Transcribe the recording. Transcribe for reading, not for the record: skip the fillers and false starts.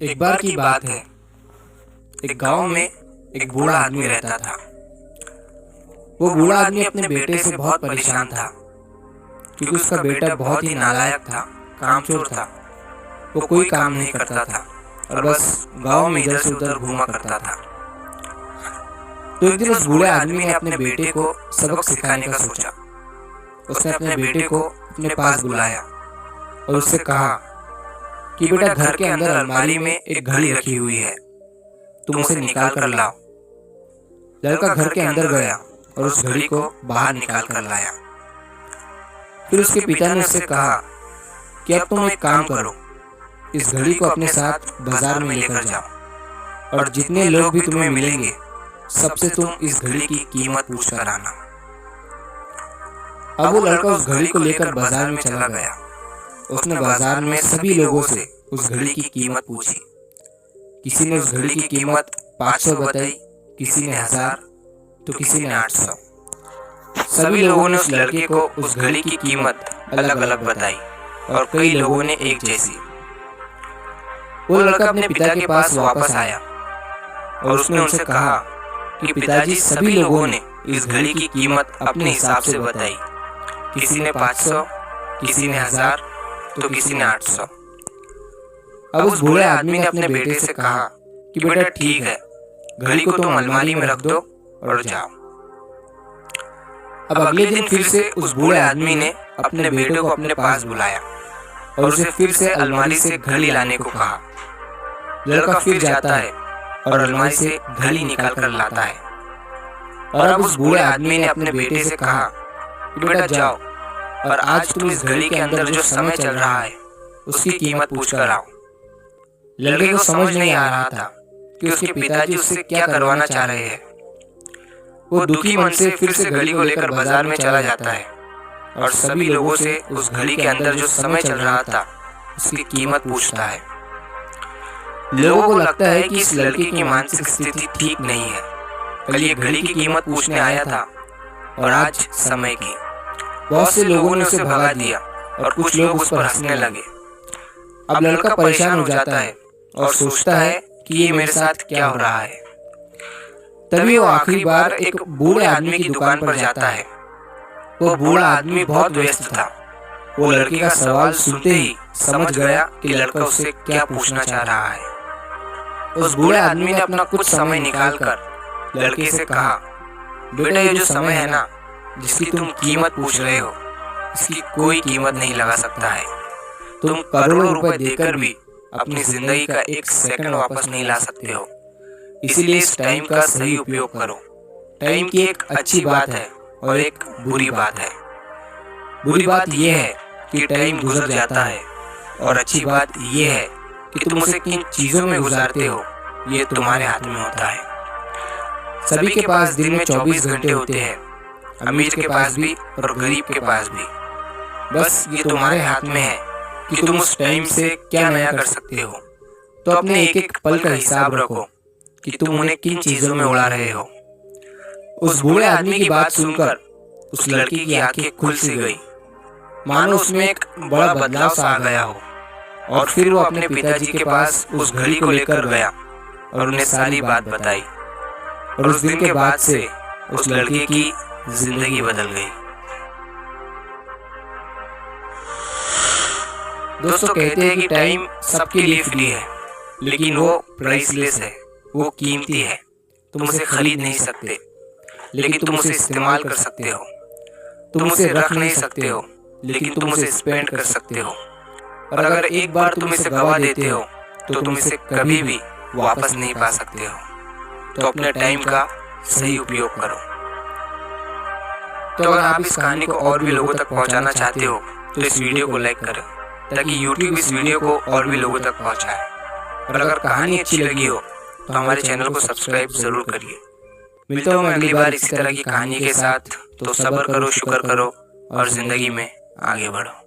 एक बार की बात है, एक गांव में एक बूढ़ा आदमी रहता था। वो बूढ़ा आदमी अपने बेटे से बहुत परेशान था, क्योंकि उसका बेटा बहुत ही नालायक था, कामचोर था। वो कोई काम नहीं करता था और बस गांव में इधर से उधर घूमा करता था। तो एक दिन उस बूढ़े आदमी ने अपने बेटे को सबक सिखाने का सोचा। उसने अपने बेटे को अपने पास बुलाया और उससे कहा कि बेटा, घर के अंदर अलमारी में एक घड़ी रखी हुई है, तुम उसे निकाल कर लाओ। लड़का घर के अंदर गया और उस घड़ी को बाहर निकाल कर लाया। फिर उसके पिता ने उससे कहा कि अब तुम एक काम करो, इस घड़ी को अपने साथ बाजार में लेकर जाओ और जितने लोग भी तुम्हें मिलेंगे सबसे तुम इस घड़ी की कीमत पूछ कर आना। अब वो लड़का उस घड़ी को लेकर बाजार में चला गया। उसने बाजार में सभी लोगों से उस घड़ी की कीमत पूछी। किसी ने उस घड़ी की कीमत 500 बताई, किसी ने 1000, तो किसी ने 800। सभी लोगों ने उस लड़के को उस घड़ी की कीमत अलग अलग बताई और कई लोगों ने एक जैसी। वो लड़का अपने पिता के पास वापस आया और उसने उनसे कहा कि पिताजी, सभी लोगों ने इस घड़ी की कीमत अपने हिसाब से बताई। किसी ने 500, किसी ने 1000, तो किसी ने 800। अब उस बूढ़े आदमी ने अपने बेटे से कहा कि बेटा ठीक है, घड़ी को तुम अलमारी में रख दो और जाओ। अब अगले दिन फिर से उस बूढ़े आदमी ने अपने बेटे को अपने पास बुलाया और उसे फिर से अलमारी से घड़ी लाने को कहा। लड़का फिर जाता है और अलमारी से घड़ी निकाल कर लाता है। और अब उस बूढ़े आदमी ने अपने बेटे से कहा कि बेटा जाओ और आज तुम इस घड़ी के अंदर जो समय चल रहा है उसकी कीमत पूछ कर आओ। लड़के को समझ नहीं आ रहा था कि उसके पिताजी उससे क्या करवाना चाह रहे हैं। वो दुखी मन से फिर से घड़ी को लेकर बाजार में चला जाता है और सभी लोगों से उस घड़ी के अंदर जो समय चल रहा था उसकी कीमत पूछता है। लोगों को लगता है कि इस लड़के की मानसिक स्थिति ठीक नहीं है। कल ये घड़ी की कीमत पूछने आया था और आज समय की। बहुत से लोगों ने उसे भगा दिया और कुछ लोग उस पर हंसने लगे। अब लड़का परेशान हो जाता है और सोचता है कि ये मेरे साथ क्या हो रहा है। तभी वो आखिरी बार एक बूढ़े आदमी की दुकान पर जाता है। वो बूढ़ा आदमी बहुत व्यस्त था। वो लड़के का सवाल सुनते ही समझ गया कि लड़का उससे क्या पूछना चाह रहा है। उस बूढ़े आदमी ने अपना कुछ समय निकालकर लड़के से कहा, बेटा, ये जो समय है ना, जिसकी तुम कीमत पूछ रहे हो, इसकी कोई कीमत नहीं लगा सकता है। तुम करोड़ों रुपए देकर भी अपनी जिंदगी का एक सेकंड वापस नहीं ला सकते हो। इसीलिए इस टाइम का सही उपयोग करो। टाइम की एक अच्छी बात है और एक बुरी बात है। बुरी बात यह है कि टाइम गुजर जाता है और अच्छी बात यह है कि तुम उसे किन चीजों में गुजारते हो, ये तुम्हारे हाथ में होता है। सभी के पास दिन में 24 घंटे होते हैं, अमीर के पास भी और गरीब के पास भी। बस ये तुम्हारे हाथ में है कि तुम उस टाइम से क्या नया कर सकते हो। तो अपने एक एक पल का हिसाब रखो कि तुम उन्हें किन चीजों में उड़ा रहे हो। उस बूढ़े आदमी की बात सुनकर उस लड़की की आंखें खुल सी गई, मानो उसमें एक बड़ा बदलाव सा आ गया हो। और फिर वो अपने पिताजी के पास उस घड़ी को लेकर गया और उन्हें सारी बात बताई। और उस दिन के बाद से उस लड़के की जिंदगी बदल गई। दोस्तों, कहते हैं कि टाइम सबके लिए फ्री है, लेकिन वो प्राइसलेस है, वो कीमती है। तुम उसे खरीद नहीं सकते, लेकिन तुम उसे इस्तेमाल कर सकते हो। तुम उसे रख नहीं सकते हो, लेकिन तुम उसे स्पेंड कर सकते हो। और अगर एक बार तुम इसे गवा देते हो तो तुम इसे कभी भी वापस नहीं पा सकते हो। तो अपने टाइम का सही उपयोग करो। तो अगर आप इस कहानी को और भी लोगों तक पहुंचाना चाहते हो तो इस वीडियो को लाइक करें, ताकि YouTube इस वीडियो को और भी लोगों तक पहुंचाए। और अगर कहानी अच्छी लगी हो तो हमारे चैनल को सब्सक्राइब जरूर करिए। मिलता हूँ मैं अगली बार इसी तरह की कहानी के साथ। तो सब्र करो, शुक्र करो और जिंदगी में आगे बढ़ो।